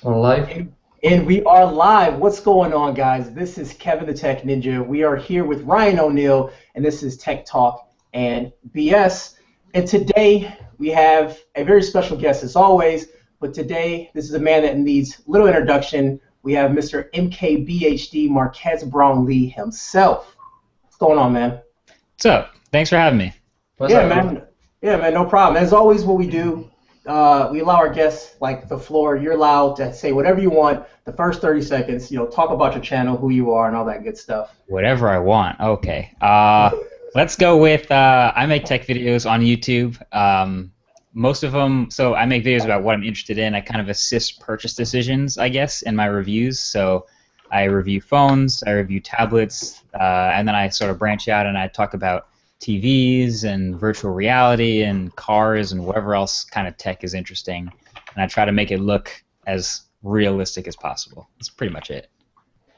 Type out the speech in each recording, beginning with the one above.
We're live. And we are live. What's going on, guys? This is Kevin the Tech Ninja. We are here with Ryan O'Neill, and this is Tech Talk and BS. And today we have a very special guest, as always. But today, this is a man that needs little introduction. We have Mr. MKBHD, Marques Brownlee himself. What's going on, man? What's up? Thanks for having me. Yeah, man, no problem. As always, what we do, we allow our guests like the floor. You're allowed to say whatever you want. The first 30 seconds, talk about your channel, who you are, and all that good stuff. Whatever I want. Okay. Let's go with I make tech videos on YouTube. Most of them, so I make videos about what I'm interested in. I kind of assist purchase decisions, I guess, in my reviews. So I review phones, I review tablets, and then I sort of branch out and I talk about TVs and virtual reality and cars and whatever else kind of tech is interesting. And I try to make it look as realistic as possible. That's pretty much it.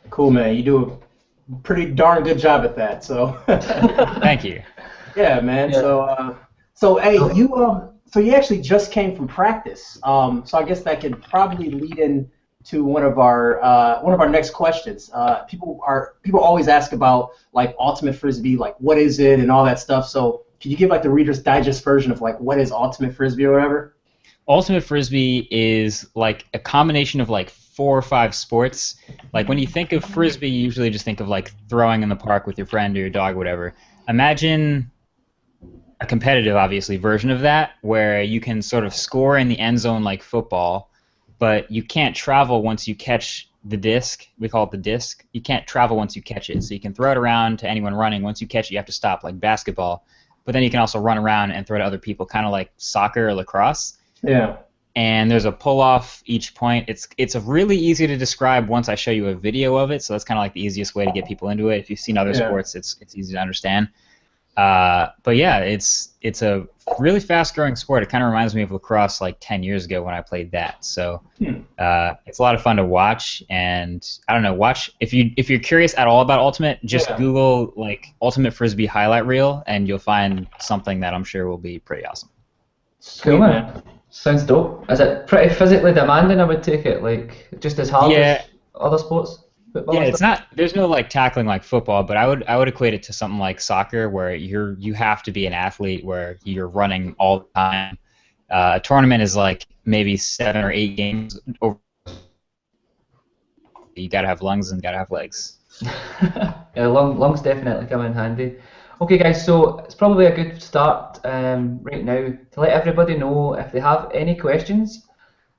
Cool, man. You do a pretty darn good job at that. So. Thank you. Yeah, man. Yeah. So hey, so you actually just came from practice. So I guess that could probably lead in to one of our next questions. People always ask about like ultimate frisbee, like what is it and all that stuff. So can you give like the Reader's Digest version of like what is ultimate frisbee or whatever? Ultimate frisbee is like a combination of like 4 or 5 sports. Like when you think of frisbee, you usually just think of like throwing in the park with your friend or your dog or whatever. Imagine a competitive, obviously, version of that where you can sort of score in the end zone like football, but you can't travel once you catch the disc. We call it the disc. You can't travel once you catch it. So you can throw it around to anyone running. Once you catch it, you have to stop, like basketball. But then you can also run around and throw to other people, kind of like soccer or lacrosse. Yeah. And there's a pull-off each point. It's really easy to describe once I show you a video of it, so that's kind of like the easiest way to get people into it. If you've seen other sports, it's easy to understand. But yeah, it's a really fast-growing sport. It kind of reminds me of lacrosse like 10 years ago when I played that. So it's a lot of fun to watch. And I don't know, if you're curious at all about Ultimate, just Google like Ultimate Frisbee highlight reel, and you'll find something that I'm sure will be pretty awesome. Cool, man. Sounds dope. Is it pretty physically demanding? I would take it like just as hard as other sports. Yeah, it's not. There's no like tackling like football, but I would equate it to something like soccer, where you have to be an athlete, where you're running all the time. A tournament is like maybe 7 or 8 games. You gotta have lungs and gotta have legs. Yeah, lungs definitely come in handy. Okay, guys, so it's probably a good start right now to let everybody know if they have any questions.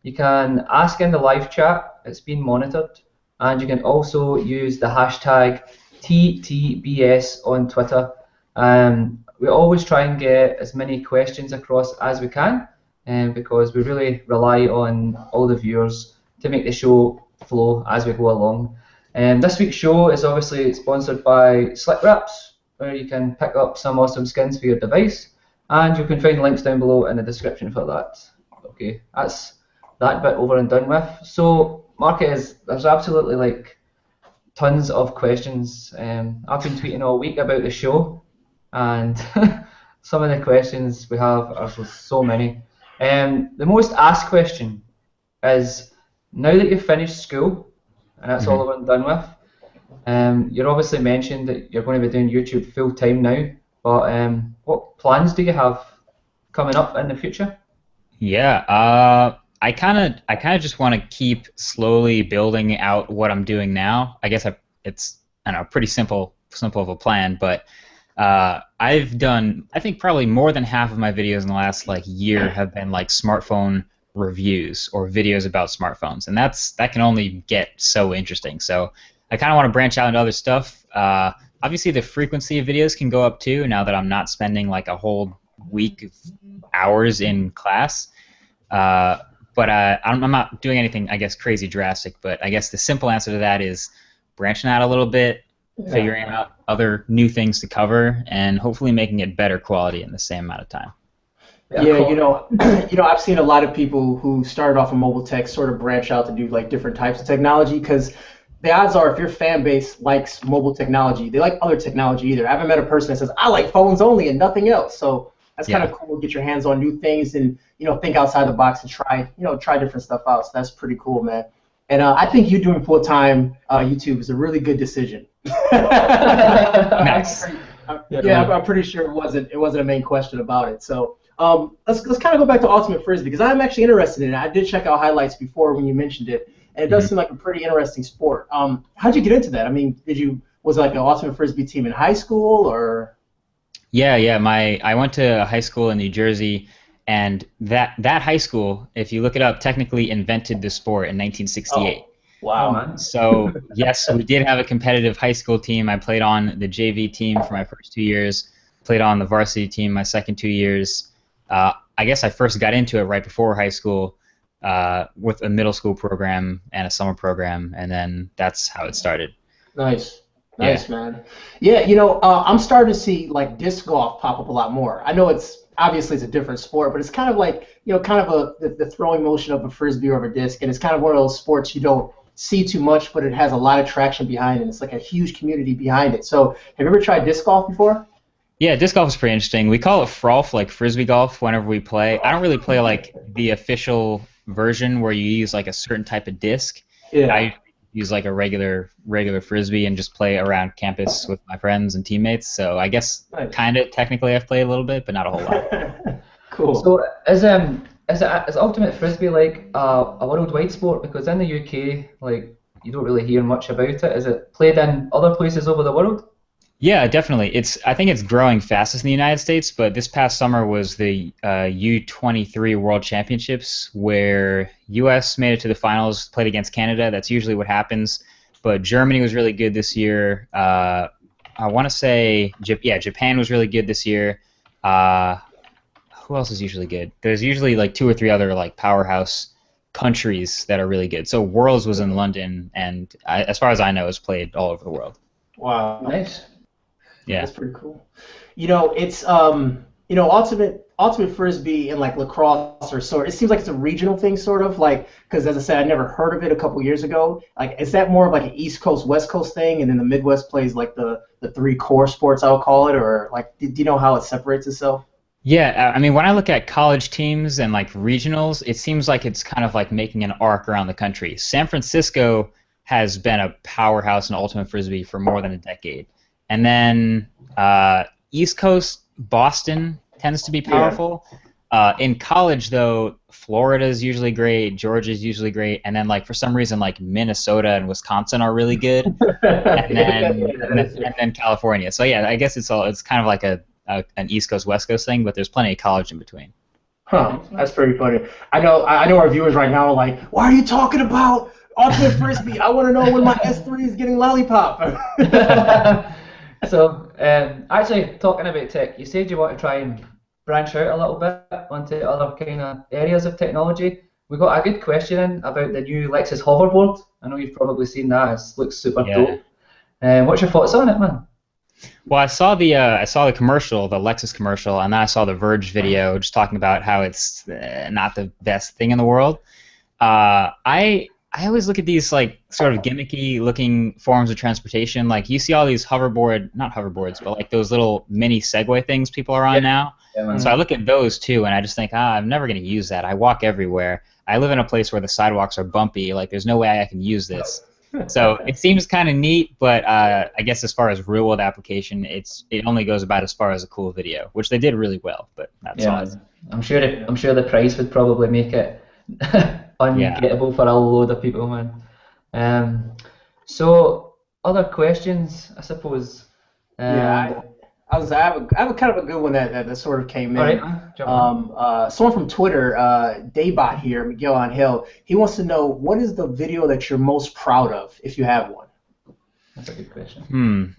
You can ask in the live chat. It's being monitored. And you can also use the hashtag TTBS on Twitter. We always try and get as many questions across as we can, because we really rely on all the viewers to make the show flow as we go along. This week's show is obviously sponsored by Slick Wraps, where you can pick up some awesome skins for your device, and you can find links down below in the description for that. Okay, that's that bit over and done with. So Marques, there's absolutely like tons of questions. I've been tweeting all week about the show, and some of the questions we have are so many. The most asked question is, now that you've finished school, and that's all over and done with, you're obviously mentioned that you're going to be doing YouTube full time now, but what plans do you have coming up in the future? Yeah, I kind of just want to keep slowly building out what I'm doing now. I guess it's pretty simple of a plan, but I've done, I think probably more than half of my videos in the last like year have been like smartphone reviews or videos about smartphones, and that can only get so interesting. So I kind of want to branch out into other stuff. Obviously, the frequency of videos can go up too now that I'm not spending like a whole week of hours in class. But I'm not doing anything, I guess, crazy drastic. But I guess the simple answer to that is branching out a little bit, figuring out other new things to cover, and hopefully making it better quality in the same amount of time. Yeah, I've seen a lot of people who started off in mobile tech sort of branch out to do like different types of technology, because the odds are if your fan base likes mobile technology, they like other technology either. I haven't met a person that says, I like phones only and nothing else. So that's kind of cool to get your hands on new things and, think outside the box and try different stuff out. So that's pretty cool, man. And I think you doing full-time YouTube is a really good decision. Nice. I'm pretty sure it wasn't a main question about it. So let's kind of go back to ultimate frisbee because I'm actually interested in it. I did check out highlights before when you mentioned it, and it does seem like a pretty interesting sport. How'd you get into that? I mean, was it like an ultimate frisbee team in high school or? Yeah. I went to a high school in New Jersey, and that high school, if you look it up, technically invented the sport in 1968. Oh, wow. man. So yes, we did have a competitive high school team. I played on the JV team for my first 2 years, played on the varsity team my second 2 years. I guess I first got into it right before high school with a middle school program and a summer program, and then that's how it started. Nice, man. Yeah, I'm starting to see like disc golf pop up a lot more. I know obviously it's a different sport, but it's kind of like, kind of the throwing motion of a frisbee or of a disc, and it's kind of one of those sports you don't see too much, but it has a lot of traction behind it. It's like a huge community behind it. So have you ever tried disc golf before? Yeah, disc golf is pretty interesting. We call it frolf, like frisbee golf, whenever we play. I don't really play like the official version where you use like a certain type of disc. Yeah. I use like a regular frisbee and just play around campus with my friends and teammates. So I guess kind of technically I've played a little bit, but not a whole lot. Cool. So is ultimate frisbee like a worldwide sport? Because in the UK, like, you don't really hear much about it. Is it played in other places over the world? Yeah, definitely. I think it's growing fastest in the United States, but this past summer was the U23 World Championships where U.S. made it to the finals, played against Canada. That's usually what happens. But Germany was really good this year. I want to say, Japan was really good this year. Who else is usually good? There's usually like 2 or 3 other like powerhouse countries that are really good. So Worlds was in London, and as far as I know, it's played all over the world. Wow. Nice. Yeah. That's pretty cool. It's ultimate frisbee and like lacrosse or sort. It seems like it's a regional thing, sort of like, because as I said, I never heard of it a couple years ago. Like, is that more of like an East Coast West Coast thing, and then the Midwest plays like the 3 core sports, I would call it, or like, do you know how it separates itself? Yeah, I mean, when I look at college teams and like regionals, it seems like it's kind of like making an arc around the country. San Francisco has been a powerhouse in ultimate frisbee for more than a decade. And then East Coast, Boston tends to be powerful. Yeah. In college, though, Florida is usually great, Georgia is usually great, and then like for some reason like Minnesota and Wisconsin are really good, and then California. So yeah, I guess it's kind of like an East Coast West Coast thing, but there's plenty of college in between. Huh? That's pretty funny. I know our viewers right now are like, why are you talking about ultimate frisbee? I want to know when my S3 is getting lollipop. So, actually, talking about tech, you said you want to try and branch out a little bit onto other kind of areas of technology. We got a good question in about the new Lexus hoverboard. I know you've probably seen that. It looks super dope. What's your thoughts on it, man? Well, I saw the commercial, the Lexus commercial, and then I saw the Verge video just talking about how it's not the best thing in the world. I always look at these like sort of gimmicky looking forms of transportation. Like you see all these not hoverboards, but like those little mini Segway things people are on now. Yeah, so I look at those too, and I just think, I'm never going to use that. I walk everywhere. I live in a place where the sidewalks are bumpy. Like there's no way I can use this. So it seems kind of neat, but I guess as far as real world application, it only goes about as far as a cool video, which they did really well. But that's all. I'm sure the price would probably make it ungettable for a load of people, man. So other questions, I suppose. I have a kind of a good one that sort of came in. All right. Someone from Twitter, Daybot here, Miguel Angel, he wants to know, what is the video that you're most proud of, if you have one? That's a good question.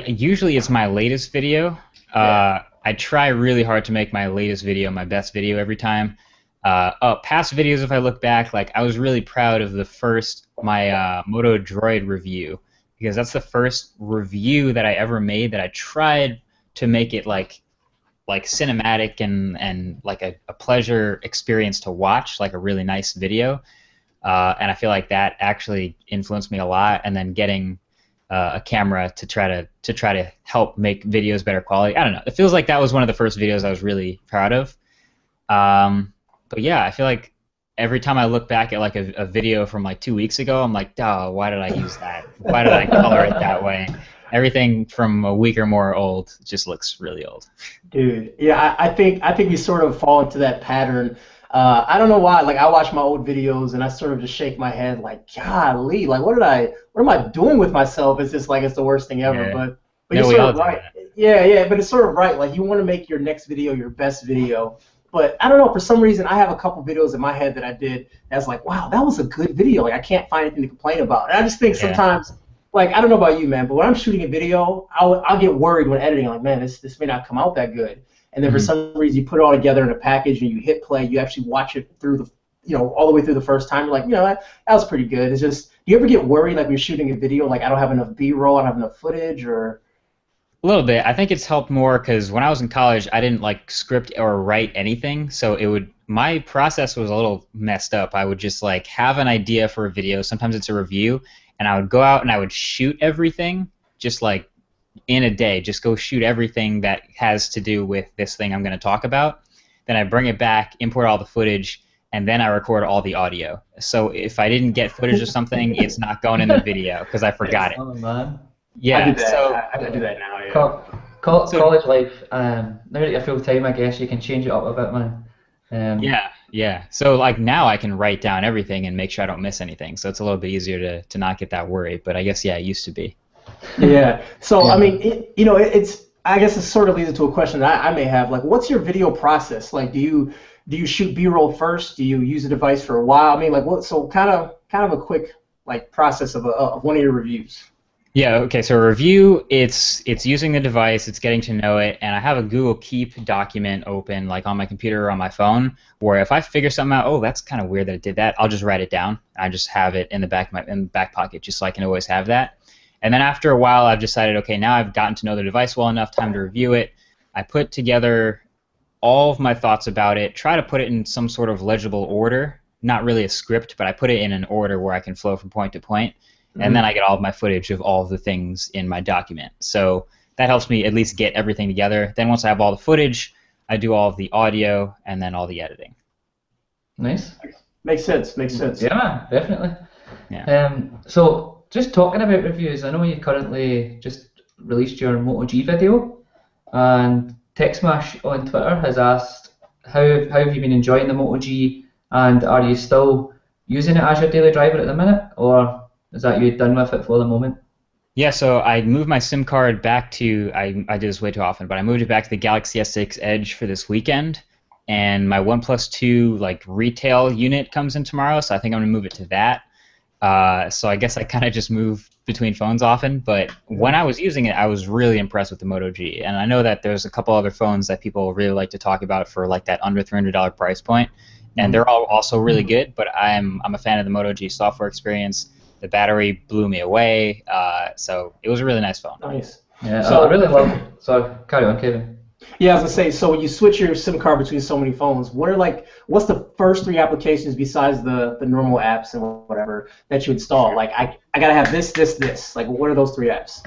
Usually it's my latest video. I try really hard to make my latest video my best video every time. Past videos, if I look back, like I was really proud of my Moto Droid review, because that's the first review that I ever made that I tried to make it like cinematic and like a pleasure experience to watch, like a really nice video. And I feel like that actually influenced me a lot. And then getting a camera to try to help make videos better quality. I don't know. It feels like that was one of the first videos I was really proud of. But yeah, I feel like every time I look back at like a video from like 2 weeks ago, I'm like, oh, why did I use that? Why did I color it that way? Everything from a week or more old just looks really old. Dude, yeah, I think we sort of fall into that pattern. I don't know why. Like I watch my old videos and I sort of just shake my head like, golly, like what am I doing with myself? It's just like it's the worst thing ever. Yeah. But No, you're we sort all of do right. that. Yeah, but it's sort of right. Like you want to make your next video your best video. But I don't know, for some reason I have a couple videos in my head that I did that's like, wow, that was a good video. Like I can't find anything to complain about. And I just think Yeah. sometimes, like I don't know about you, man, but when I'm shooting a video, I'll get worried when editing. Like, man, this may not come out that good. And then for some reason you put it all together in a package and you hit play, you actually watch it through all the way through the first time. You're like, that was pretty good. It's just, do you ever get worried like when you're shooting a video, like I don't have enough B-roll, I don't have enough footage, or? A little bit. I think it's helped more because when I was in college, I didn't like script or write anything, so my process was a little messed up. I would just like have an idea for a video. Sometimes it's a review, and I would go out and I would shoot everything just like in a day. Just go shoot everything that has to do with this thing I'm going to talk about. Then I bring it back, import all the footage, and then I record all the audio. So if I didn't get footage of something, it's not going in the video because I forgot it. Oh man. Yeah. I do that. So I do that now. Yeah. College life. Now that you're full time, I guess you can change it up a bit, man. Yeah. So like now I can write down everything and make sure I don't miss anything. So it's a little bit easier to not get that worried. But I guess it used to be. Yeah. So I mean, it's I guess it sort of leads into a question that I may have. Like, what's your video process? Like, do you shoot B-roll first? Do you use a device for a while? I mean, like, what? So kind of a quick like process of one of your reviews. Yeah, okay, so a review, it's using the device, it's getting to know it, and I have a Google Keep document open, like on my computer or on my phone, where if I figure something out, oh, that's kind of weird that it did that, I'll just write it down. I just have it in the back pocket, just so I can always have that. And then after a while, I've decided, okay, now I've gotten to know the device well enough, time to review it. I put together all of my thoughts about it, try to put it in some sort of legible order, not really a script, but I put it in an order where I can flow from point to point. And then I get all of my footage of all of the things in my document. So that helps me at least get everything together. Then once I have all the footage, I do all of the audio and then all the editing. Nice. Makes sense. Yeah, man, definitely. Yeah. So just talking about reviews, I know you currently just released your Moto G video, and TechSmash on Twitter has asked, how have you been enjoying the Moto G, and are you still using it as your daily driver at the minute, or is that you done with it for the moment? Yeah, so I moved my SIM card back to, I do this way too often, but I moved it back to the Galaxy S6 Edge for this weekend, and my OnePlus 2 like retail unit comes in tomorrow, so I think I'm going to move it to that. So I guess I kind of just move between phones often, but when I was using it, I was really impressed with the Moto G, and I know that there's a couple other phones that people really like to talk about for like that under $300 price point, and they're all also really good, but I'm a fan of the Moto G software experience. The battery blew me away, so it was a really nice phone. Nice. Yeah, so I really love. Sorry, carry on, Kevin. Yeah, I was gonna say. So when you switch your SIM card between so many phones, what's the first 3 applications besides the normal apps and whatever that you install? Like I gotta have this. Like what are those 3 apps?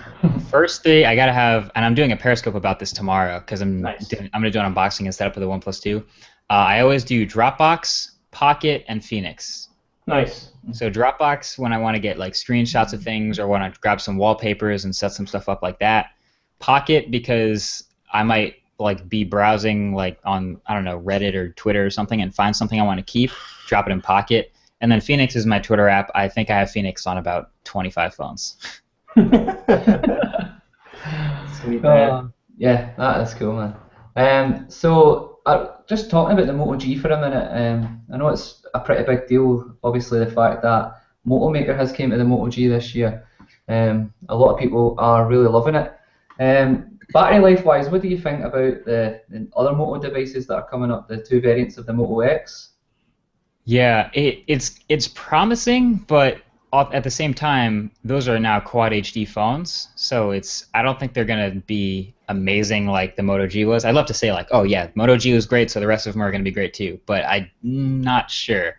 First thing I gotta have, and I'm doing a Periscope about this tomorrow because I'm Nice. gonna do an unboxing and setup of the OnePlus 2. I always do Dropbox, Pocket, and Phoenix. Nice. So Dropbox when I want to get like screenshots of things or want to grab some wallpapers and set some stuff up like that. Pocket because I might like be browsing like on, I don't know, Reddit or Twitter or something and find something I want to keep, drop it in Pocket. And then Phoenix is my Twitter app. I think I have Phoenix on about 25 phones. Sweet, man. Yeah, that is cool, man. So just talking about the Moto G for a minute, I know it's a pretty big deal, obviously the fact that Moto Maker has came to the Moto G this year. A lot of people are really loving it. Battery life wise, what do you think about the other Moto devices that are coming up, the 2 variants of the Moto X? Yeah, it's promising, but at the same time, those are now Quad HD phones, so I don't think they're gonna be amazing like the Moto G was. I'd love to say like, oh yeah, Moto G was great, so the rest of them are gonna be great too, but I'm not sure.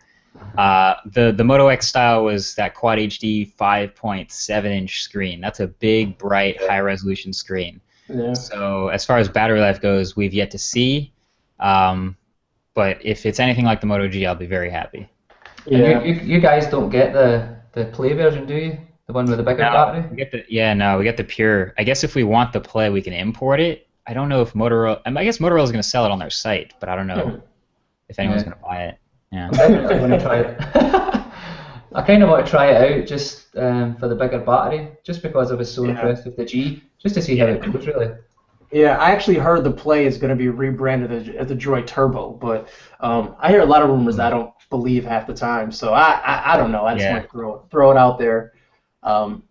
The Moto X style was that Quad HD 5.7-inch screen. That's a big, bright, high-resolution screen. Yeah. So as far as battery life goes, we've yet to see. But if it's anything like the Moto G, I'll be very happy. And Yeah. you guys don't get the play version, do you? The one with the bigger No, battery? we get the no, we get the pure. I guess if we want the play, we can import it. I don't know if Motorola. I guess Motorola is going to sell it on their site, but I don't know Hmm. if anyone's Yeah. going to buy it. Yeah. I'm definitely going to try it. I kind of want to try it out just for the bigger battery, just because I was so Yeah. impressed with the G, just to see how Yeah. it goes really. Yeah, I actually heard the Play is going to be rebranded as the Droid Turbo, but I hear a lot of rumors that I don't believe half the time. So I don't know. I just Yeah. want to throw it out there. Um,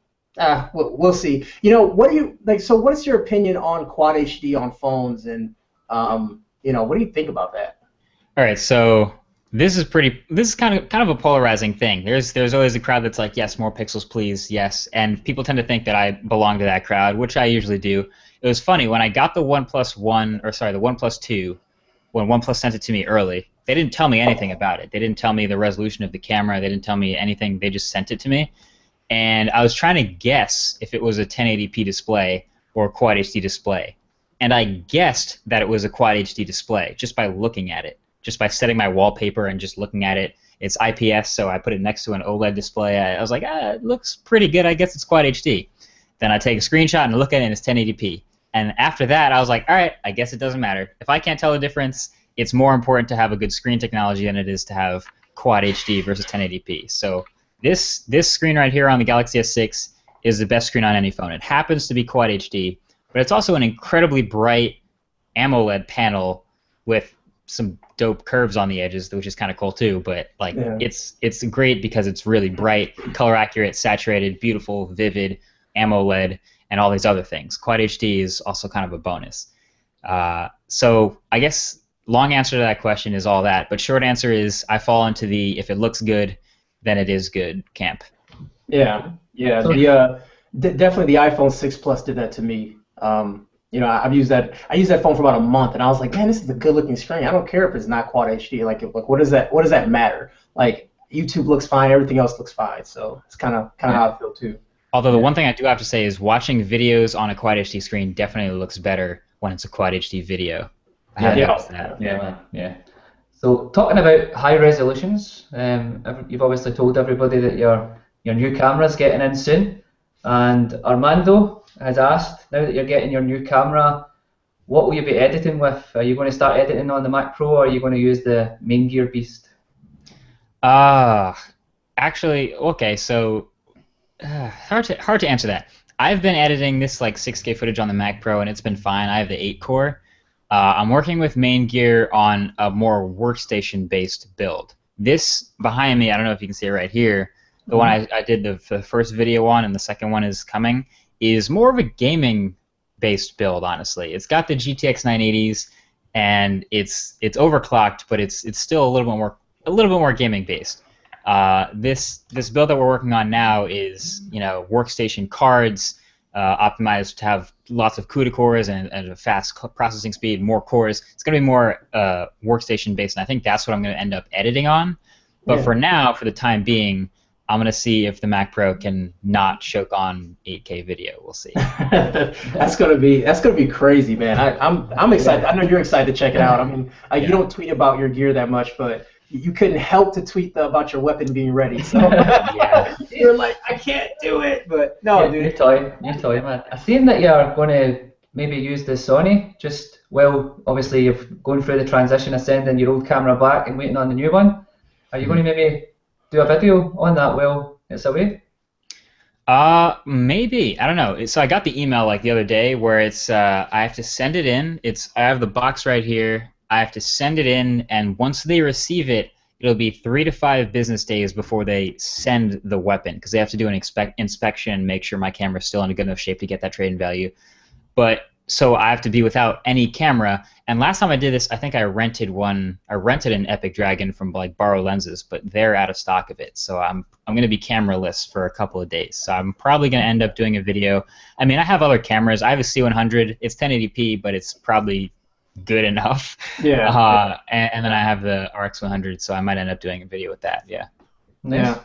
we'll see. What do you like? So, what is your opinion on Quad HD on phones, and what do you think about that? All right, so this is kind of a polarizing thing. There's always a crowd that's like, yes, more pixels, please, yes, and people tend to think that I belong to that crowd, which I usually do. It was funny when I got the OnePlus One, or sorry, the OnePlus Two, when OnePlus sent it to me early. They didn't tell me anything about it. They didn't tell me the resolution of the camera. They didn't tell me anything. They just sent it to me, and I was trying to guess if it was a 1080p display or a Quad HD display, and I guessed that it was a Quad HD display just by looking at it, just by setting my wallpaper and just looking at it. It's IPS, so I put it next to an OLED display. I was like, it looks pretty good. I guess it's Quad HD. Then I take a screenshot and look at it, and it's 1080p. And after that, I was like, all right, I guess it doesn't matter. If I can't tell the difference, it's more important to have a good screen technology than it is to have Quad HD versus 1080p. So this screen right here on the Galaxy S6 is the best screen on any phone. It happens to be Quad HD, but it's also an incredibly bright AMOLED panel with some dope curves on the edges, which is kind of cool too. But like, Yeah. it's great because it's really bright, color accurate, saturated, beautiful, vivid, AMOLED, and all these other things. Quad HD is also kind of a bonus. So I guess long answer to that question is all that, but short answer is I fall into the if it looks good, then it is good camp. Yeah, yeah. So Definitely the iPhone 6 Plus did that to me. I've used that. I used that phone for about a month, and I was like, man, this is a good-looking screen. I don't care if it's not Quad HD. Like, what does that? What does that matter? Like, YouTube looks fine, everything else looks fine. So it's kind of how I feel too. Although the one thing I do have to say is watching videos on a Quad HD screen definitely looks better when it's a Quad HD video. I have Yeah. noticed that. Yeah, man. Yeah. So talking about high resolutions, you've obviously told everybody that your new camera's getting in soon, and Armando has asked, now that you're getting your new camera, what will you be editing with? Are you going to start editing on the Mac Pro, or are you going to use the main gear beast? Actually, okay, so hard to answer that. I've been editing this like 6K footage on the Mac Pro, and it's been fine. I have the 8 core. I'm working with main gear on a more workstation-based build. This behind me, I don't know if you can see it right here, the one I did the first video on, and the second one is coming, is more of a gaming-based build, honestly. It's got the GTX 980s, and it's overclocked, but it's still a little bit more gaming-based. This build that we're working on now is workstation cards, optimized to have lots of CUDA cores and a fast processing speed, more cores. It's going to be more workstation based, and I think that's what I'm going to end up editing on. But for now, for the time being, I'm going to see if the Mac Pro can not choke on 8K video. We'll see. That's gonna be crazy, man. I'm excited. I know you're excited to check it out. I mean, you don't tweet about your gear that much, but you couldn't help to tweet about your weapon being ready. So you're like, I can't do it, but no, dude. You toy, man. I've seen that you're going to maybe use the Sony. Obviously you're going through the transition of sending your old camera back and waiting on the new one. Are you going to maybe do a video on that while it's away? Maybe. I don't know. So I got the email like the other day where it's I have to send it in. I have the box right here. I have to send it in, and once they receive it, it'll be 3 to 5 business days before they send the weapon, because they have to do an inspection and make sure my camera's still in a good enough shape to get that trade-in value. But so I have to be without any camera. And last time I did this, I think I rented one. I rented an Epic Dragon from like Borrow Lenses, but they're out of stock of it. So I'm going to be cameraless for a couple of days. So I'm probably going to end up doing a video. I mean, I have other cameras. I have a C100. It's 1080p, but it's probably good enough. Yeah. And then I have the RX100, so I might end up doing a video with that. Yeah. Nice.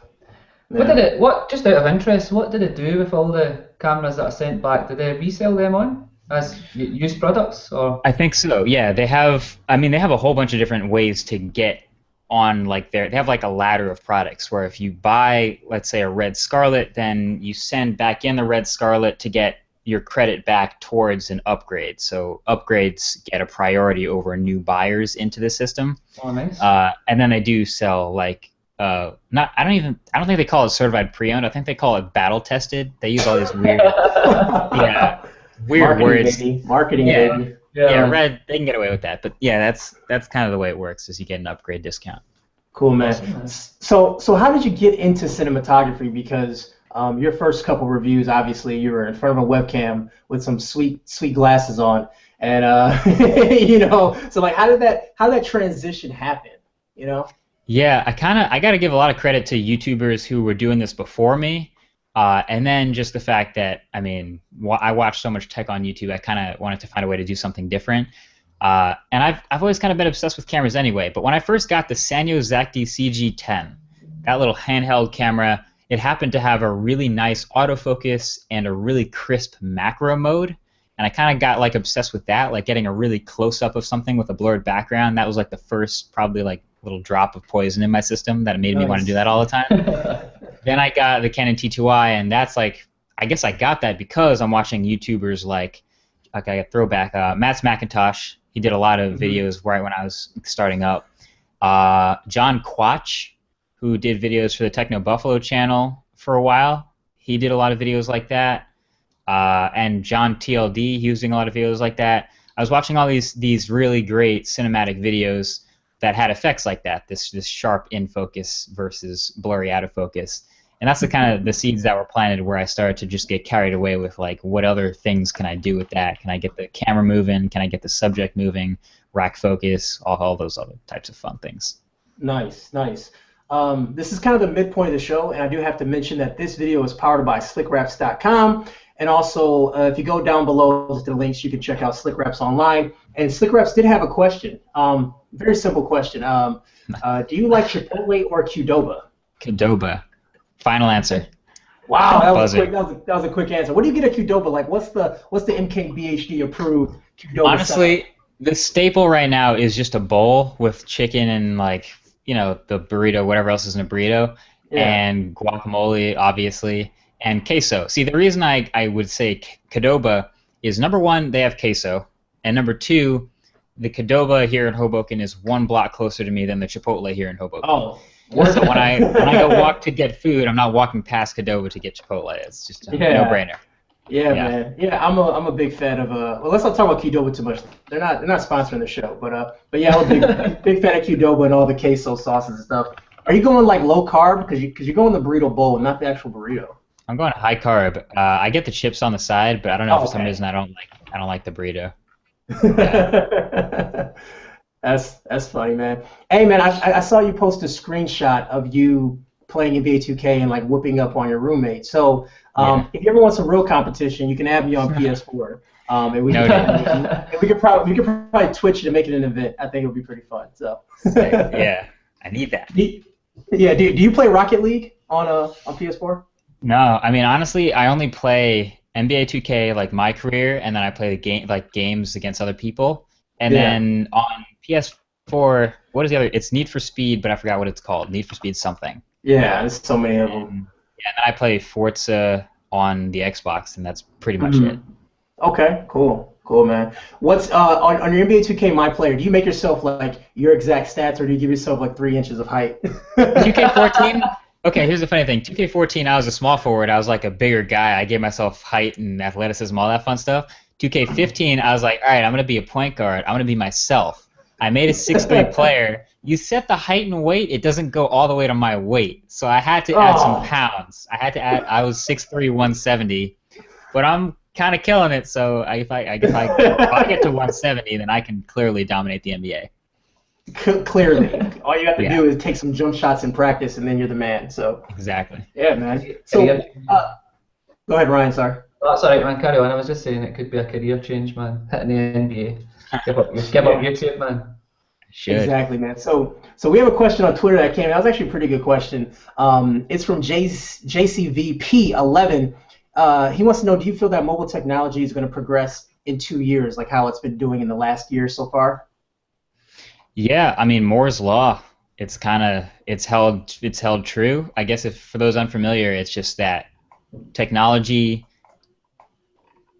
Yeah. Just out of interest, what did it do with all the cameras that are sent back? Did they resell them on as used products, or? I think so. Yeah, they have. I mean, they have a whole bunch of different ways to get on like they have like a ladder of products where if you buy, let's say, a red scarlet, then you send back in the red scarlet to get your credit back towards an upgrade. So upgrades get a priority over new buyers into the system. Oh, nice. And then they do sell like I don't think they call it certified pre-owned. I think they call it battle tested. They use all these weird weird Marketing, words. baby. Marketing, Yeah. baby. Yeah, red. They can get away with that, but yeah, that's kind of the way it works. Is you get an upgrade discount. Cool, man. So how did you get into cinematography? Because your first couple reviews, obviously, you were in front of a webcam with some sweet glasses on, and you know, so like, how did that transition happen? You know? Yeah, I got to give a lot of credit to YouTubers who were doing this before me. And then just the fact that, I mean, I watched so much tech on YouTube, I kind of wanted to find a way to do something different. And I've always kind of been obsessed with cameras anyway. But when I first got the Sanyo ZACD CG10, that little handheld camera, it happened to have a really nice autofocus and a really crisp macro mode. And I kind of got like obsessed with that, like getting a really close-up of something with a blurred background. That was like the first probably like little drop of poison in my system that made me want to do that all the time. Then I got the Canon T2i, and that's like, I guess I got that because I'm watching YouTubers like a throwback, Matt's Macintosh. He did a lot of videos right when I was starting up. John Quach, who did videos for the Techno Buffalo channel for a while. He did a lot of videos like that. And John TLD, he was doing a lot of videos like that. I was watching all these really great cinematic videos that had effects like that, this sharp in focus versus blurry out of focus. And that's the kind of the seeds that were planted where I started to just get carried away with like, what other things can I do with that? Can I get the camera moving? Can I get the subject moving? Rack focus, all those other types of fun things. Nice. This is kind of the midpoint of the show, and I do have to mention that this video is powered by slickwraps.com. And also, if you go down below the links, you can check out Slick Wraps online. And Slick Wraps did have a question. Very simple question. Do you like Chipotle or Qdoba? Qdoba. Final answer. Wow, that was quick. That was a quick answer. What do you get at Qdoba? like? What's the MKBHD approved Qdoba? Honestly, the staple right now is just a bowl with chicken and like, you know, the burrito, whatever else is in a burrito, and guacamole, obviously, and queso. See, the reason I would say Qdoba is, number one, they have queso, and number two, the Qdoba here in Hoboken is one block closer to me than the Chipotle here in Hoboken. Oh. So when I go walk to get food, I'm not walking past Qdoba to get Chipotle. It's just a no-brainer. Yeah, man. Yeah, I'm a big fan of well, let's not talk about Qdoba too much. They're not sponsoring the show, but yeah, I'm a big fan of Qdoba and all the queso sauces and stuff. Are you going like low carb because you're going the burrito bowl, not the actual burrito? I'm going high carb. I get the chips on the side, but I don't know for some reason I don't like the burrito. Yeah. That's funny, man. Hey, man, I saw you post a screenshot of you playing NBA 2K and like whooping up on your roommate. So if you ever want some real competition, you can add me on PS4. And we could probably Twitch it and make it an event. I think it would be pretty fun. So yeah, I need that. Do you play Rocket League on PS4? No, I mean honestly, I only play NBA 2K like my career, and then I play games against other people. And then on PS4, what is the other? It's Need for Speed, but I forgot what it's called. Need for Speed something. Yeah, there's so many of them. Yeah, and then I play Forza on the Xbox, and that's pretty much it. Okay, cool, man. What's on your NBA 2K My Player? Do you make yourself like your exact stats, or do you give yourself like 3 inches of height? 2K14. Okay, here's the funny thing. 2K14, I was a small forward. I was like a bigger guy. I gave myself height and athleticism, all that fun stuff. 2K15, I was like, all right, I'm going to be a point guard. I'm going to be myself. I made a 6'3" player. You set the height and weight, it doesn't go all the way to my weight. So I had to add some pounds. I was 6'3", 170. But I'm kind of killing it, so if I get to 170, then I can clearly dominate the NBA. Clearly. All you have to do is take some jump shots in practice, and then you're the man. So exactly. Yeah, man. So, go ahead, Ryan, sorry. Oh, that's alright, man. Carry on. I was just saying it could be a career change, man. Hitting the NBA. Give up YouTube, man. Should. Exactly, man. So we have a question on Twitter that came in. That was actually a pretty good question. It's from JCVP11. He wants to know, do you feel that mobile technology is going to progress in 2 years, like how it's been doing in the last year so far? Yeah, I mean, Moore's Law. it's held true. I guess if for those unfamiliar, it's just that technology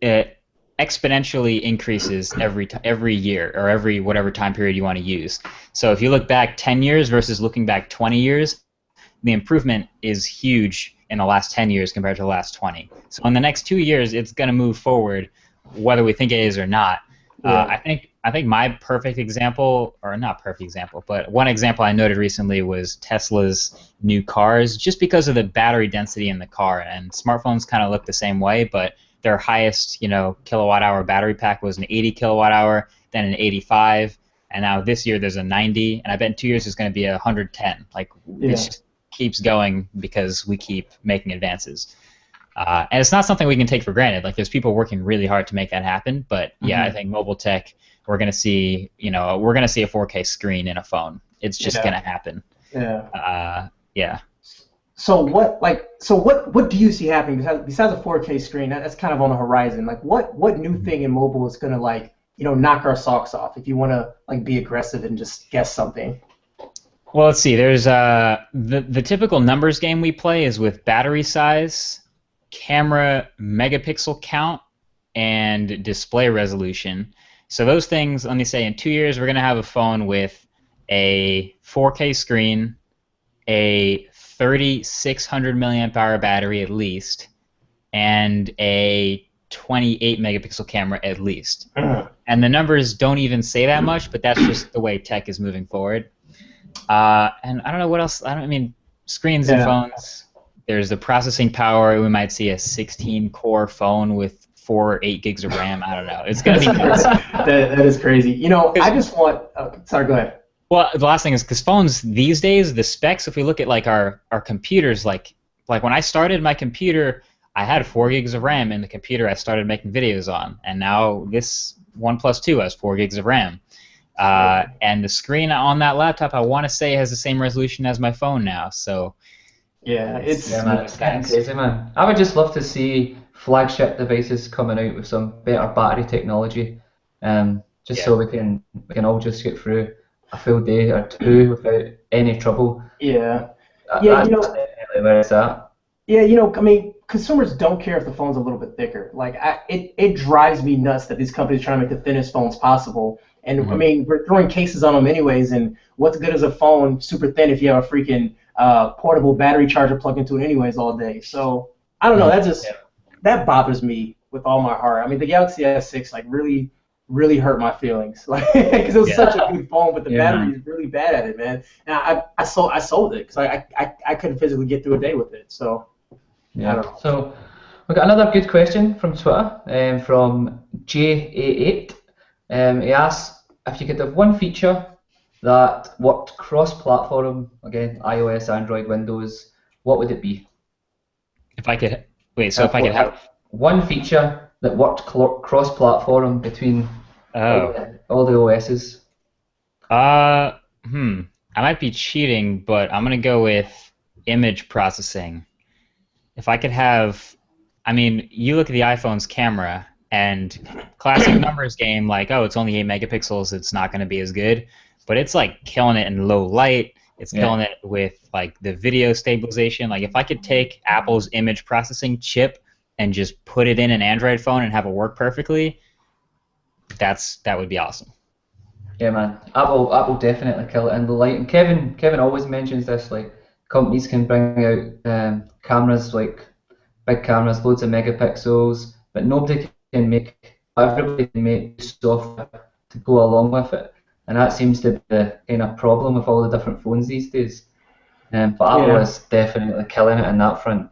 it exponentially increases every year or every whatever time period you want to use. So if you look back 10 years versus looking back 20 years, the improvement is huge in the last 10 years compared to the last 20. So in the next 2 years, it's going to move forward, whether we think it is or not. Yeah. I think my perfect example, or not perfect example, but one example I noted recently was Tesla's new cars, just because of the battery density in the car. And smartphones kind of look the same way, but their highest, kilowatt hour battery pack was an 80 kilowatt hour, then an 85, and now this year there's a 90, and I bet in 2 years it's going to be a 110. Like it just keeps going because we keep making advances. And it's not something we can take for granted. Like there's people working really hard to make that happen. But yeah, I think mobile tech, we're gonna see a 4K screen in a phone. It's just gonna happen. Yeah. Yeah. So what do you see happening besides a 4K screen? That's kind of on the horizon. Like what new thing in mobile is gonna knock our socks off? If you wanna be aggressive and just guess something. Well, let's see. There's the typical numbers game we play is with battery size, camera megapixel count, and display resolution. So those things, let me say, in 2 years we're going to have a phone with a 4K screen, a 3600 milliamp hour battery at least, and a 28 megapixel camera at least. And the numbers don't even say that much, but that's just the way tech is moving forward. And I don't know what else. Screens and phones. There's the processing power. We might see a 16-core phone with 4 or 8 gigs of RAM. I don't know. It's gonna be nuts. That is crazy. I just want. Sorry, go ahead. Well, the last thing is because phones these days, the specs. If we look at our computers, like when I started my computer, I had 4 gigs of RAM in the computer I started making videos on, and now this OnePlus 2 has 4 gigs of RAM. And the screen on that laptop, I want to say, has the same resolution as my phone now. So. Yeah, it's getting crazy, man. I would just love to see flagship devices coming out with some better battery technology, so we can all just get through a full day or two without any trouble. Yeah, that's definitely where it's at. Yeah, consumers don't care if the phone's a little bit thicker. It drives me nuts that these companies try to make the thinnest phones possible. And we're throwing cases on them anyways. And what's good as a phone super thin if you have a freaking portable battery charger plugged into it anyways all day? So I don't know. That bothers me with all my heart. The Galaxy S6 really, really hurt my feelings. Because it was such a good phone, but the battery is really bad at it, man. And I sold it because I couldn't physically get through a day with it. So I don't know. So we got another good question from Twitter from JA8. He asks if you could have one feature that worked cross-platform, again, iOS, Android, Windows, what would it be? If I could have one feature that worked cross-platform between all the OSs. I might be cheating, but I'm gonna go with image processing. If I could have, you look at the iPhone's camera. And classic numbers game, it's only 8 megapixels, it's not going to be as good. But it's killing it in low light. It's killing it with the video stabilization. If I could take Apple's image processing chip and just put it in an Android phone and have it work perfectly, that would be awesome. Yeah, man. Apple definitely kill it in the light. And Kevin always mentions this. Companies can bring out cameras big cameras, loads of megapixels, but everybody can make software to go along with it, and that seems to be the kind of problem with all the different phones these days. But Apple is definitely killing it in that front.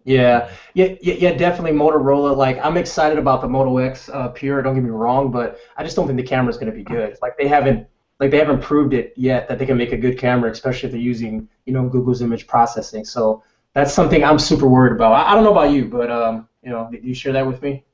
Yeah, definitely Motorola. I'm excited about the Moto X Pure. Don't get me wrong, but I just don't think the camera's going to be good. They haven't proved it yet that they can make a good camera, especially if they're using Google's image processing. So that's something I'm super worried about. I don't know about you, but do you share that with me?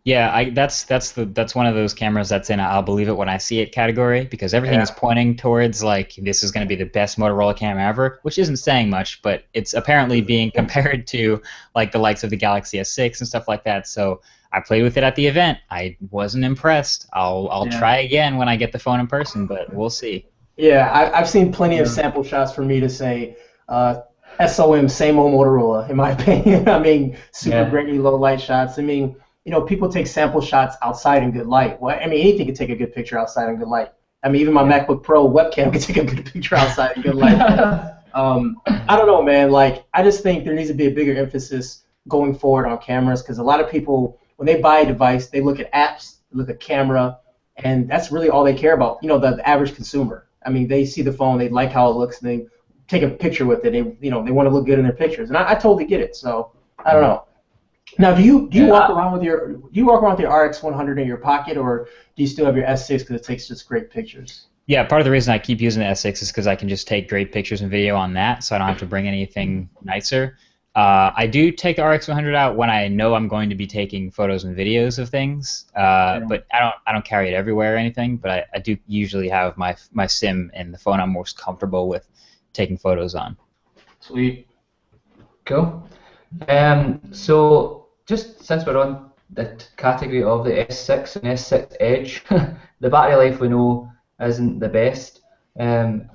Yeah, that's one of those cameras that's in a I'll believe it when I see it category, because everything is pointing towards this is going to be the best Motorola camera ever, which isn't saying much, but it's apparently being compared to the likes of the Galaxy S6 and stuff like that. So I played with it at the event. I wasn't impressed. I'll try again when I get the phone in person, but we'll see. Yeah, I've seen plenty of Yeah. sample shots for me to say SOM, same old Motorola, in my opinion. I mean, super Yeah. grainy low light shots. I mean, people take sample shots outside in good light. Well, I mean, anything can take a good picture outside in good light. I mean, even my Yeah. MacBook Pro webcam can take a good picture outside in good light. I don't know, man. Like, I just think there needs to be a bigger emphasis going forward on cameras because a lot of people, when they buy a device, they look at apps, they look at camera, and that's really all they care about. The average consumer. I mean, they see the phone, they like how it looks, and they take a picture with it. They want to look good in their pictures, and I totally get it. So I don't know. Now, do you Yeah, walk around with your RX 100 in your pocket, or do you still have your S6 because it takes just great pictures? Yeah, part of the reason I keep using the S6 is because I can just take great pictures and video on that, so I don't have to bring anything nicer. I do take the RX 100 out when I know I'm going to be taking photos and videos of things, but I don't carry it everywhere or anything. But I do usually have my SIM in the phone I'm most comfortable with taking photos on. Sweet. cool. So just since we're on the category of the S6 and S6 Edge, the battery life we know isn't the best. I'm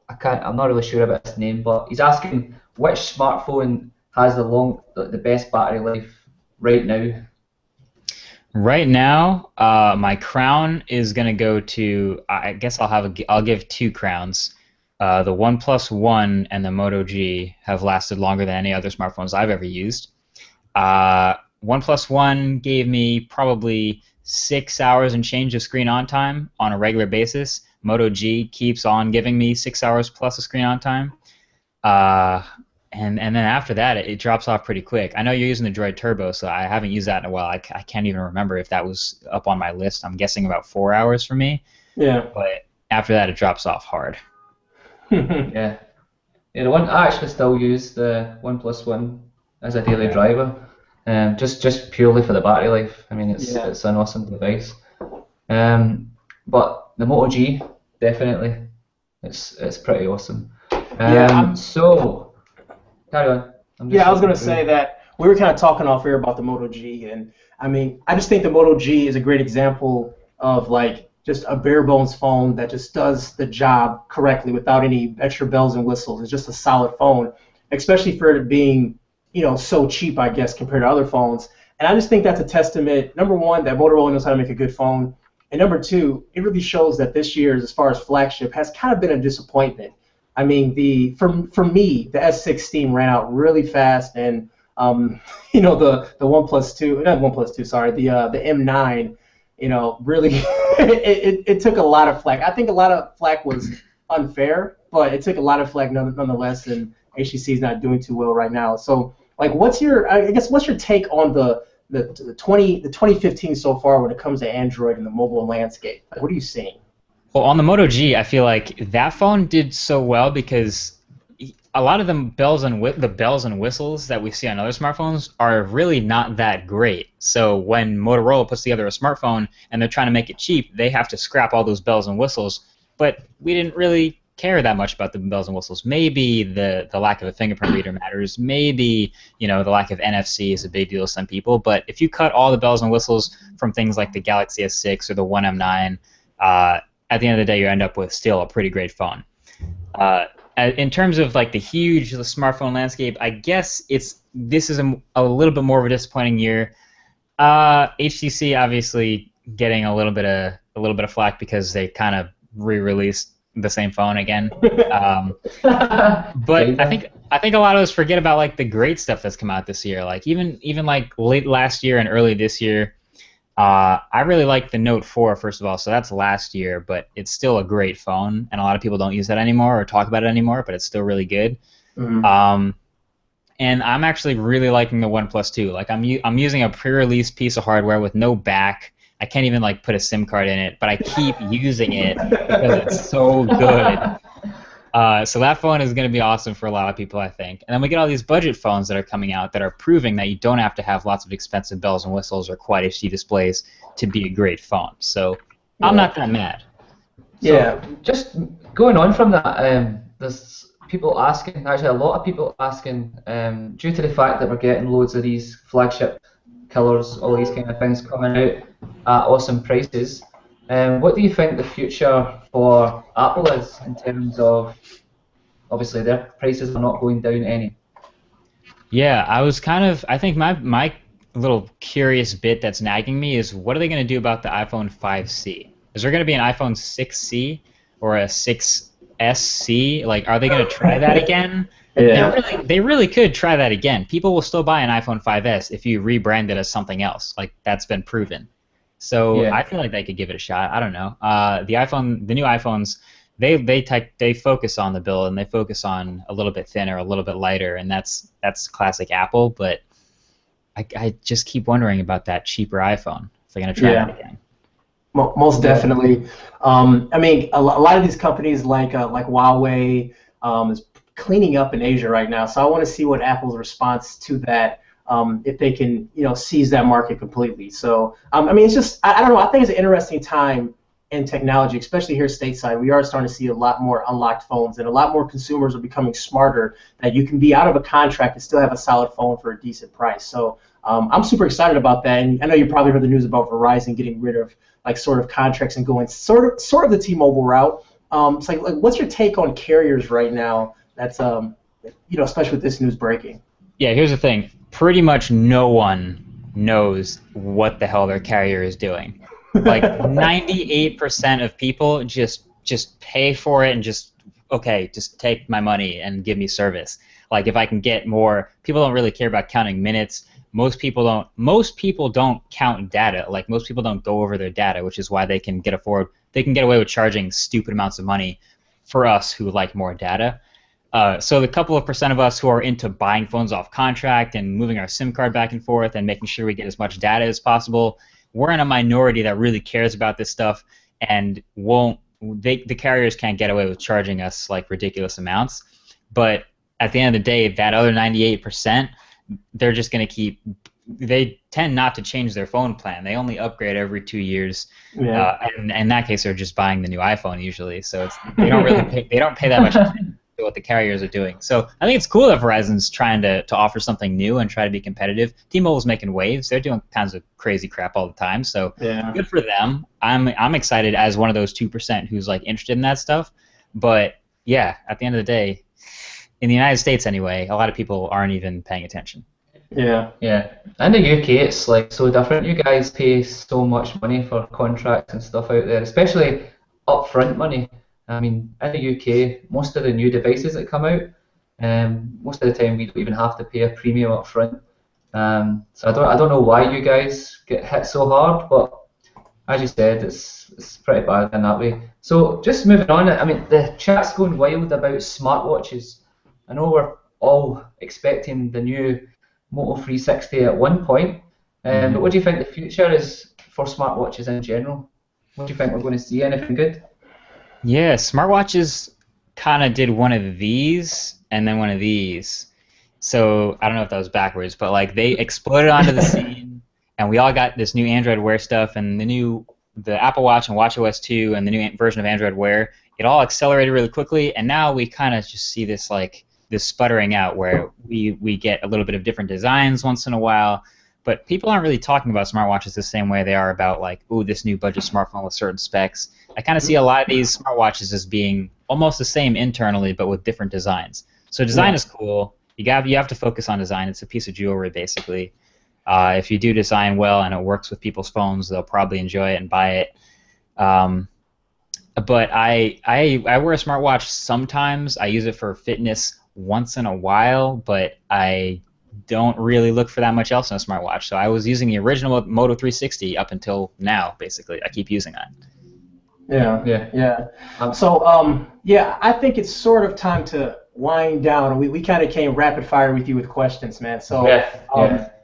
not really sure about his name, but he's asking which smartphone has the best battery life right now. Right now, my crown is gonna go to. I guess I'll give two crowns. The OnePlus One and the Moto G have lasted longer than any other smartphones I've ever used. OnePlus One gave me probably 6 hours and change of screen on time on a regular basis. Moto G keeps on giving me 6 hours plus of screen on time. And then after that, it drops off pretty quick. I know you're using the Droid Turbo, so I haven't used that in a while. I can't even remember if that was up on my list. I'm guessing about 4 hours for me. Yeah. But after that, it drops off hard. Yeah. Yeah, the one I actually still use the OnePlus One as a daily driver, just purely for the battery life. I mean, Yeah. it's an awesome device. But the Moto G, definitely, it's pretty awesome. So carry on. I was gonna looking say through. that we were kind of talking off air about the Moto G, and I mean, I just think the Moto G is a great example of like just a bare bones phone that just does the job correctly without any extra bells and whistles. It's just a solid phone, especially for it being so cheap, I guess, compared to other phones. And I just think that's a testament. Number one, that Motorola knows how to make a good phone, and number two, it really shows that this year's, as far as flagship, has kind of been a disappointment. I mean, for me, the S16 ran out really fast, and the OnePlus 2, not OnePlus 2, sorry, the M9, really it took a lot of flack. I think a lot of flack was unfair, but it took a lot of flack nonetheless, and HTC is not doing too well right now. So, like, what's your take on the 2015 so far when it comes to Android and the mobile landscape? Like, what are you seeing? Well, on the Moto G, I feel like that phone did so well because a lot of the bells and whistles that we see on other smartphones are really not that great. So when Motorola puts together a smartphone and they're trying to make it cheap, they have to scrap all those bells and whistles. But we didn't really care that much about the bells and whistles. Maybe the lack of a fingerprint reader matters. Maybe the lack of NFC is a big deal to some people. But if you cut all the bells and whistles from things like the Galaxy S6 or the One M9, at the end of the day, you end up with still a pretty great phone. In terms of like the smartphone landscape, I guess this is a little bit more of a disappointing year. HTC obviously getting a little bit of flack because they kind of re-released the same phone again. But I think a lot of us forget about like the great stuff that's come out this year. Like even like late last year and early this year. I really like the Note 4, first of all, so that's last year, but it's still a great phone, and a lot of people don't use that anymore or talk about it anymore, but it's still really good. Mm-hmm. And I'm actually really liking the OnePlus 2. Like I'm using a pre-release piece of hardware with no back. I can't even like put a SIM card in it, but I keep using it because it's so good. So that phone is going to be awesome for a lot of people, I think. And then we get all these budget phones that are coming out that are proving that you don't have to have lots of expensive bells and whistles or Quad HD displays to be a great phone. So I'm not that mad. So just going on from that, there's people asking, actually a lot of people asking, due to the fact that we're getting loads of these flagship killers, all these kind of things coming out at awesome prices, what do you think the future for Apple is in terms of, obviously their prices are not going down any. Yeah, I think my little curious bit that's nagging me is what are they going to do about the iPhone 5C? Is there going to be an iPhone 6C or a 6SC? Like, are they going to try that again? Yeah. They really could try that again. People will still buy an iPhone 5S if you rebrand it as something else. Like, that's been proven. So Yeah. I feel like they could give it a shot. I don't know. The new iPhones, they focus on the build and they focus on a little bit thinner, a little bit lighter, and that's classic Apple. But I just keep wondering about that cheaper iPhone if they're gonna try that again. Most definitely. I mean, a lot of these companies like Huawei is cleaning up in Asia right now. So I want to see what Apple's response to that, if they can, seize that market completely. So I mean, it's just I don't know. I think it's an interesting time in technology, especially here stateside. We are starting to see a lot more unlocked phones, and a lot more consumers are becoming smarter that you can be out of a contract and still have a solid phone for a decent price. So I'm super excited about that. And I know you probably heard the news about Verizon getting rid of sort of contracts and going sort of the T-Mobile route. It's like what's your take on carriers right now? That's especially with this news breaking. Yeah, here's the thing. Pretty much no one knows what the hell their carrier is doing. Like 98% of people just pay for it and just take my money and give me service. Like if I can get more, people don't really care about counting minutes. Most people don't count data. Like most people don't go over their data, which is why they can get away with charging stupid amounts of money for us who like more data. So the couple of percent of us who are into buying phones off contract and moving our SIM card back and forth and making sure we get as much data as possible, we're in a minority that really cares about this stuff and the carriers can't get away with charging us like ridiculous amounts. But at the end of the day, that other 98%, they're just going to they tend not to change their phone plan. They only upgrade every 2 years. Yeah. And in that case, they're just buying the new iPhone usually. So they don't pay that much attention to what the carriers are doing. So I think it's cool that Verizon's trying to offer something new and try to be competitive. T-Mobile's making waves. They're doing tons of crazy crap all the time. So good for them. I'm excited as one of those 2% who's like interested in that stuff. But yeah, at the end of the day, in the United States anyway, a lot of people aren't even paying attention. Yeah. In the UK, it's like so different. You guys pay so much money for contracts and stuff out there, especially upfront money. I mean, in the UK, most of the new devices that come out, most of the time we don't even have to pay a premium up front. So I don't know why you guys get hit so hard, but as you said, it's pretty bad in that way. So just moving on, I mean, the chat's going wild about smartwatches. I know we're all expecting the new Moto 360 at one point, but what do you think the future is for smartwatches in general? What do you think we're going to see? Anything good? Yeah, smartwatches kind of did one of these and then one of these. So I don't know if that was backwards, but like they exploded onto the scene, and we all got this new Android Wear stuff, and the Apple Watch and WatchOS 2 and the new version of Android Wear. It all accelerated really quickly, and now we kind of just see this sputtering out where we get a little bit of different designs once in a while. But people aren't really talking about smartwatches the same way they are about like, ooh, this new budget smartphone with certain specs. I kind of see a lot of these smartwatches as being almost the same internally, but with different designs. So design is cool. You have to focus on design. It's a piece of jewelry, basically. If you do design well and it works with people's phones, they'll probably enjoy it and buy it. But I wear a smartwatch sometimes. I use it for fitness once in a while, but I don't really look for that much else in a smartwatch. So I was using the original Moto 360 up until now, basically. I keep using that. Yeah. I think it's sort of time to wind down. We kind of came rapid fire with you with questions, man. So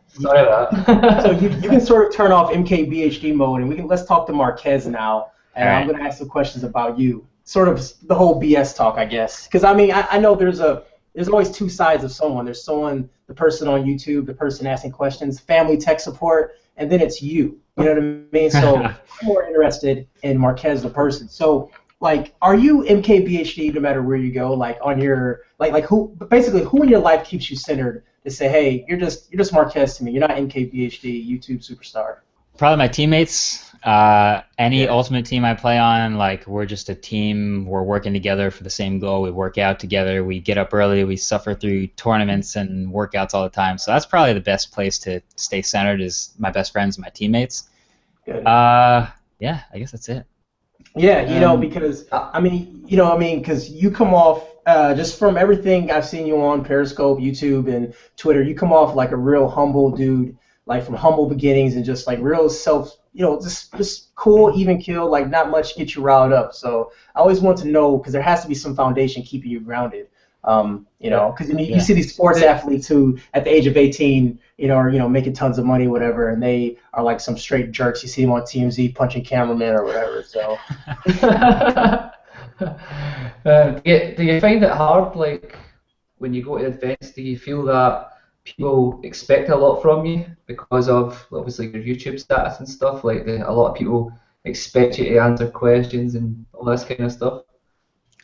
Sorry about that. So you can sort of turn off MKBHD mode, and let's talk to Marques now. And All right. I'm going to ask some questions about you. Sort of the whole BS talk, I guess. Because I mean, I know there's always two sides of someone. There's the person on YouTube, the person asking questions, family tech support, and then it's you. You know what I mean? So I'm more interested in Marques the person. So like, are you MKBHD no matter where you go? Like on your who in your life keeps you centered to say, hey, you're just Marques to me. You're not MKBHD, YouTube superstar. Probably my teammates. Any Ultimate team I play on, like we're just a team. We're working together for the same goal. We work out together. We get up early. We suffer through tournaments and workouts all the time. So that's probably the best place to stay centered is my best friends, and my teammates. Good. Yeah, I guess that's it. Yeah, because because you come off just from everything I've seen you on Periscope, YouTube, and Twitter, you come off like a real humble dude, like from humble beginnings and just like real self, just cool, even keel, like not much gets you riled up. So I always want to know because there has to be some foundation keeping you grounded. Because you see these sports athletes who, at the age of 18, are making tons of money, whatever, and they are like some straight jerks. You see them on TMZ punching cameramen or whatever. So, do you find it hard, like when you go to events? Do you feel that people expect a lot from you because of obviously your YouTube status and stuff? Like a lot of people expect you to answer questions and all this kind of stuff.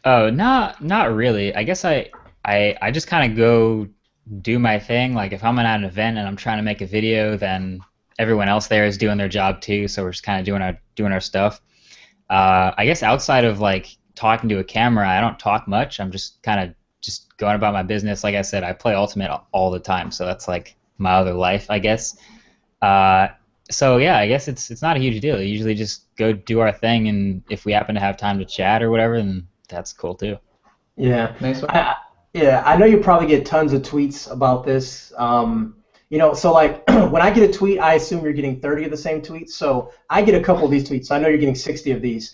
Oh, not really. I guess I just kind of go do my thing. Like if I'm at an event and I'm trying to make a video, then everyone else there is doing their job too. So we're just kind of doing our stuff. I guess outside of like talking to a camera, I don't talk much. I'm just kind of just going about my business. Like I said, I play Ultimate all the time, so that's like my other life, I guess. So yeah, I guess it's not a huge deal. I usually just go do our thing, and if we happen to have time to chat or whatever, then that's cool too. Yeah. Nice one. I know you probably get tons of tweets about this. So like when I get a tweet, I assume you're getting 30 of the same tweets. So I get a couple of these tweets. So I know you're getting 60 of these.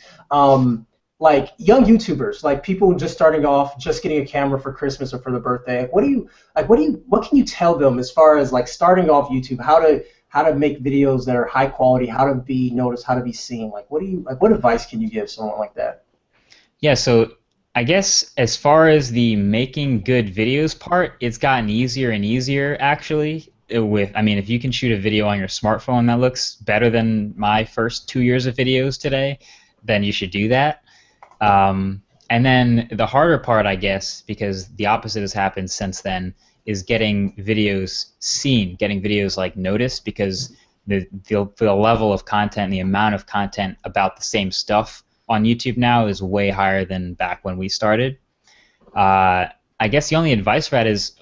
Like young YouTubers, like people just starting off, just getting a camera for Christmas or for their birthday. What can you tell them as far as like starting off YouTube, how to make videos that are high quality, how to be noticed, how to be seen? Like what advice can you give someone like that? Yeah, so I guess as far as the making good videos part, it's gotten easier and easier actually. If you can shoot a video on your smartphone that looks better than my first 2 years of videos today, then you should do that. And then the harder part, I guess, because the opposite has happened since then, is getting videos seen, getting videos like noticed, because the level of content, the amount of content about the same stuff on YouTube now is way higher than back when we started. I guess the only advice for that is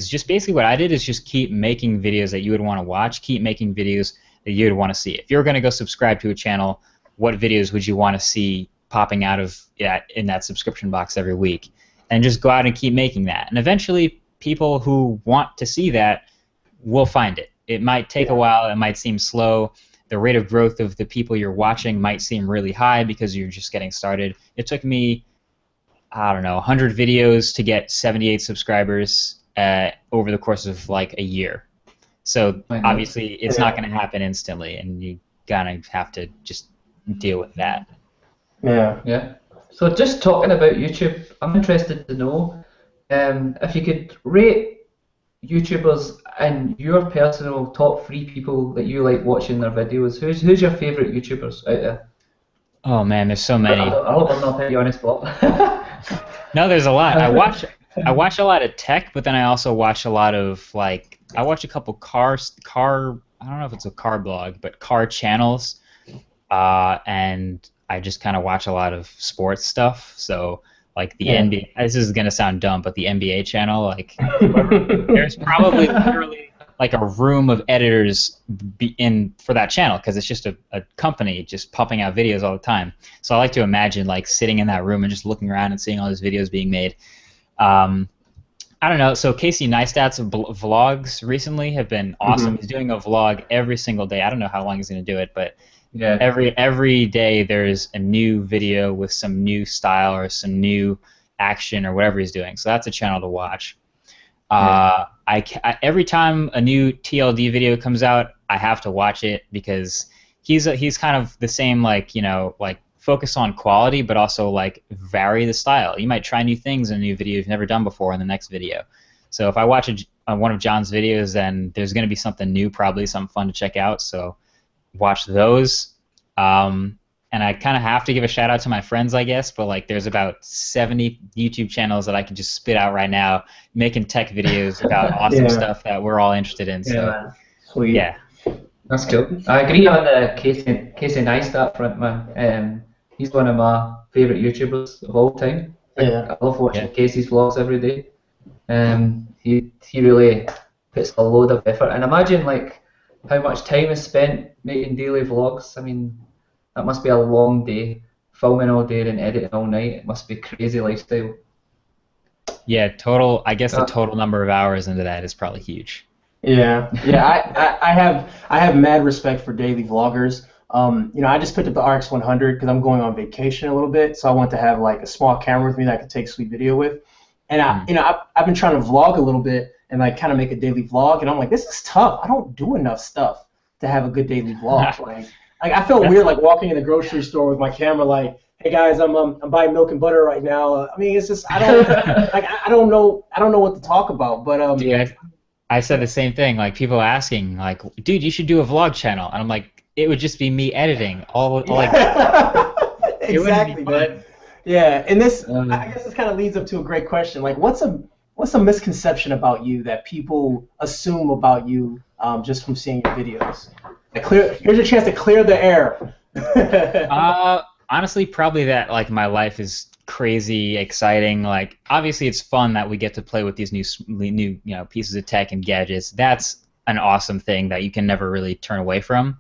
just basically what I did is just keep making videos that you would want to watch, keep making videos that you would want to see. If you're going to go subscribe to a channel, what videos would you want to see popping out of in that subscription box every week? And just go out and keep making that. And eventually people who want to see that will find it. It might take a while, it might seem slow. The rate of growth of the people you're watching might seem really high because you're just getting started. It took me, I don't know, 100 videos to get 78 subscribers over the course of like a year. So obviously it's not going to happen instantly, and you kind of have to just deal with that. Yeah. So just talking about YouTube, I'm interested to know if you could rate YouTubers and your personal top 3 people that you like watching their videos. Who's your favourite YouTubers out there? Oh man, there's so many. I hope I'm not putting you on the spot. No, there's a lot. I watch a lot of tech, but then I also watch a lot of I watch a couple car. I don't know if it's a car blog, but car channels, and I just kind of watch a lot of sports stuff. So like the NBA. This is gonna sound dumb, but the NBA channel, like there's probably literally like a room of editors for that channel because it's just a company just pumping out videos all the time. So I like to imagine like sitting in that room and just looking around and seeing all these videos being made. I don't know. So Casey Neistat's vlogs recently have been awesome. Mm-hmm. He's doing a vlog every single day. I don't know how long he's going to do it, but every day there's a new video with some new style or some new action or whatever he's doing. So that's a channel to watch. Every time a new TLD video comes out, I have to watch it because he's kind of the same, like focus on quality, but also like vary the style. You might try new things in a new video you've never done before in the next video. So if I watch one of John's videos, then there's going to be something new, probably something fun to check out. So watch those. And I kind of have to give a shout out to my friends, I guess, but like there's about 70 YouTube channels that I can just spit out right now, making tech videos about awesome stuff that we're all interested in. So Sweet. Yeah. That's cool. I agree on the Casey Neistat front, man. He's one of my favourite YouTubers of all time. Yeah. I love watching Yeah. Casey's vlogs every day. He really puts a load of effort, and imagine like how much time is spent making daily vlogs. I mean, that must be a long day, filming all day and editing all night. It must be a crazy lifestyle. Yeah, total. I guess the Uh, total number of hours into that is probably huge. Yeah, yeah. I have mad respect for daily vloggers. I just picked up the RX 100 because I'm going on vacation a little bit, so I want to have like a small camera with me that I could take sweet video with. And I've been trying to vlog a little bit and like kind of make a daily vlog, and I'm like, this is tough. I don't do enough stuff to have a good daily vlog. Like I feel weird like walking in the grocery store with my camera, like, hey guys, I'm buying milk and butter right now. I mean, it's just I don't like I don't know what to talk about, but Dude, I said the same thing. Like people asking, like, dude, you should do a vlog channel, and I'm like, it would just be me editing all like. It wouldn't be Exactly, fun. man. Yeah, and this Um, I guess this kind of leads up to a great question. Like, what's a misconception about you that people assume about you just from seeing your videos? Here's your chance to clear the air. Honestly, probably that like my life is crazy, exciting. Like obviously, it's fun that we get to play with these new pieces of tech and gadgets. That's an awesome thing that you can never really turn away from.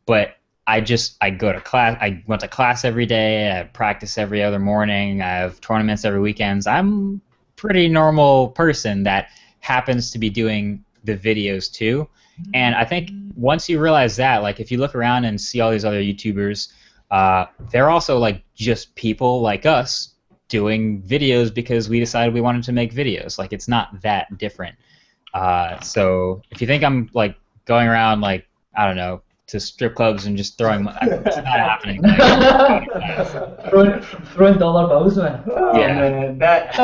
But I go to class. I went to class every day. I practice every other morning. I have tournaments every weekends. I'm a pretty normal person that happens to be doing the videos too. And I think once you realize that, like if you look around and see all these other YouTubers, they're also like just people like us doing videos because we decided we wanted to make videos. Like it's not that different. So if you think I'm like going around like I don't know to strip clubs and just throwing, it's not happening. throwing dollar bills, man. Oh, Yeah. man, that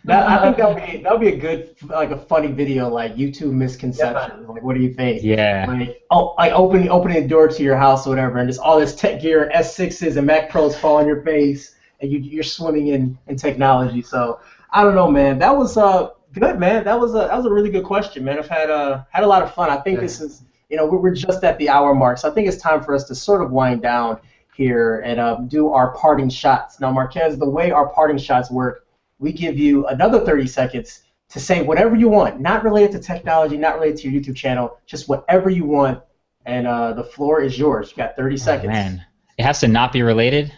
I think that'll be a good like a funny video like YouTube misconceptions. Like, what do you think? Yeah. Like opening the door to your house or whatever, and just all this tech gear and S6s and Mac Pros fall on your face, and you're swimming in technology. So I don't know, man. That was good, man. That was a really good question, man. I've had a lot of fun. I think this is we're just at the hour mark, so I think it's time for us to sort of wind down here and do our parting shots. Now, Marques, the way our parting shots work, we give you another 30 seconds to say whatever you want, not related to technology, not related to your YouTube channel, just whatever you want, and the floor is yours. You got 30 seconds. Man, it has to not be related.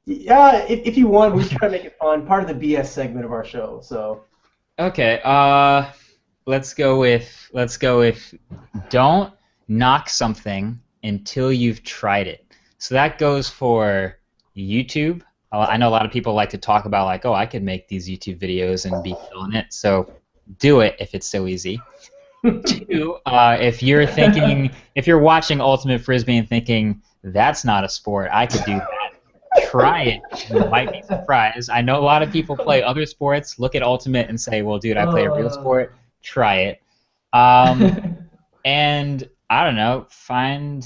Yeah, if you want, we try to make it fun. Part of the BS segment of our show. So. Okay. Let's go with don't knock something until you've tried it. So that goes for YouTube. I know a lot of people like to talk about like, oh, I could make these YouTube videos and be killing it. So do it if it's so easy. Two, if you're watching Ultimate Frisbee and thinking that's not a sport, I could do that. Try it. You might be surprised. I know a lot of people play other sports, look at Ultimate and say, well, dude, I play a real sport. Try it. And I don't know, find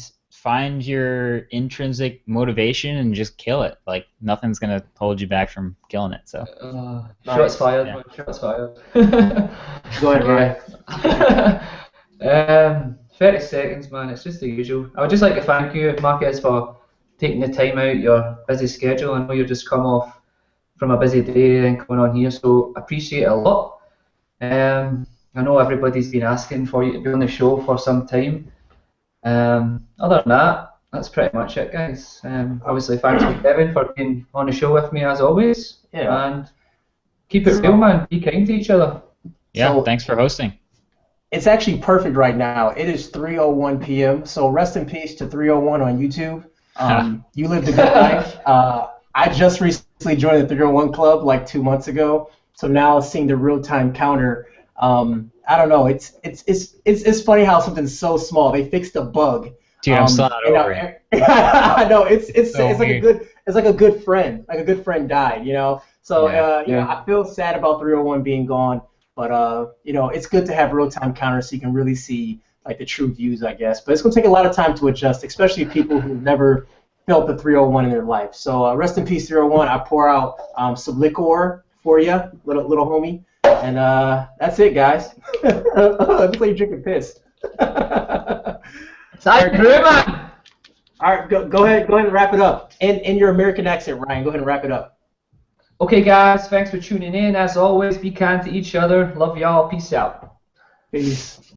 your intrinsic motivation and just kill it. Like nothing's gonna hold you back from killing it. So. Shots fired. Yeah. Man, shots fired. Go ahead, Ryan. 30 seconds, man. It's just the usual. I would just like to thank you, Marques, for taking the time out your busy schedule. I know you've just come off from a busy day and coming on here, so I appreciate it a lot. I know everybody's been asking for you to be on the show for some time. Other than that, that's pretty much it, guys. Obviously, thanks to Kevin for being on the show with me as always. Yeah. And keep it real, man. Be kind to each other. Yeah, So- thanks for hosting. It's actually perfect right now. It is 3:01 p.m. So rest in peace to 3:01 on YouTube. You lived a good life. I just recently joined the 3:01 Club like 2 months ago. So now seeing the real-time counter, I don't know. It's funny how something's so small. They fixed a bug. Dude, I'm still not over it. I know it's So like weird. it's like a good friend. Like a good friend died, you know. So I feel sad about 3:01 being gone, but it's good to have real-time counters so you can really see like the true views, I guess. But it's gonna take a lot of time to adjust, especially people who've never felt the 3:01 in their life. So rest in peace, 3:01. I pour out some liquor for you, little homie. And that's it, guys. It looks like you're drinking piss. Side man. All right, go ahead and wrap it up. In your American accent, Ryan, go ahead and wrap it up. Okay, guys, thanks for tuning in. As always, be kind to each other. Love y'all. Peace out. Peace.